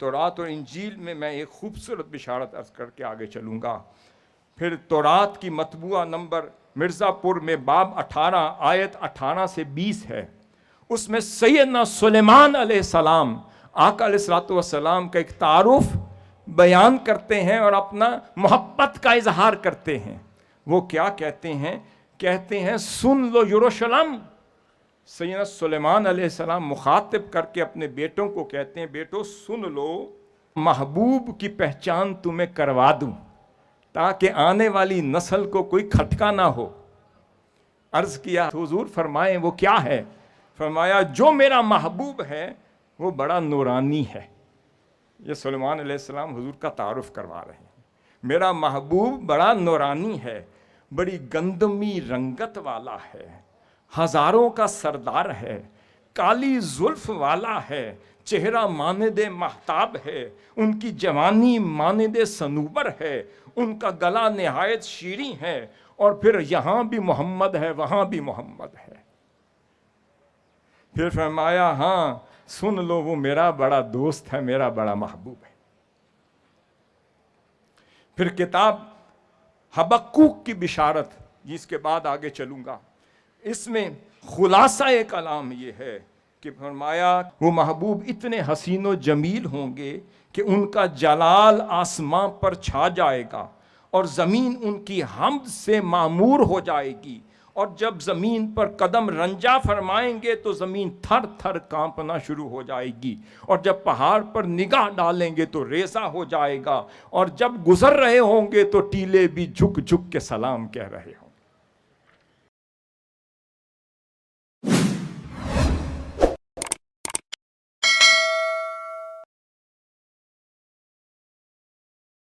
تورات اور انجیل میں میں ایک خوبصورت بشارت عرض کر کے آگے چلوں گا. پھر تورات کی مطبوعہ نمبر مرزا پور میں باب 18 آیت 18 سے 20 ہے. اس میں سیدنا سلیمان علیہ السلام آقا علیہ السلام کا ایک تعارف بیان کرتے ہیں اور اپنا محبت کا اظہار کرتے ہیں. وہ کیا کہتے ہیں؟ کہتے ہیں سن لو یروشلم. سیدنا سلیمان علیہ السلام مخاطب کر کے اپنے بیٹوں کو کہتے ہیں بیٹو سن لو، محبوب کی پہچان تمہیں کروا دوں تاکہ آنے والی نسل کو کوئی کھٹکا نہ ہو. عرض کیا حضور فرمائیں وہ کیا ہے؟ فرمایا جو میرا محبوب ہے وہ بڑا نورانی ہے. یہ سلیمان علیہ السلام حضور کا تعارف کروا رہے ہیں. میرا محبوب بڑا نورانی ہے، بڑی گندمی رنگت والا ہے، ہزاروں کا سردار ہے، کالی زلف والا ہے، چہرہ مانند مہتاب ہے، ان کی جوانی مانند صنوبر ہے، ان کا گلا نہایت شیریں ہے، اور پھر یہاں بھی محمد ہے وہاں بھی محمد ہے. پھر فرمایا ہاں سن لو وہ میرا بڑا دوست ہے، میرا بڑا محبوب ہے. پھر کتاب حبقوق کی بشارت، جس کے بعد آگے چلوں گا، اس میں خلاصہ کلام یہ ہے کہ فرمایا وہ محبوب اتنے حسین و جمیل ہوں گے کہ ان کا جلال آسمان پر چھا جائے گا اور زمین ان کی حمد سے معمور ہو جائے گی. اور جب زمین پر قدم رنجا فرمائیں گے تو زمین تھر تھر کانپنا شروع ہو جائے گی، اور جب پہاڑ پر نگاہ ڈالیں گے تو ریزہ ہو جائے گا، اور جب گزر رہے ہوں گے تو ٹیلے بھی جھک جھک کے سلام کہہ رہے ہوں.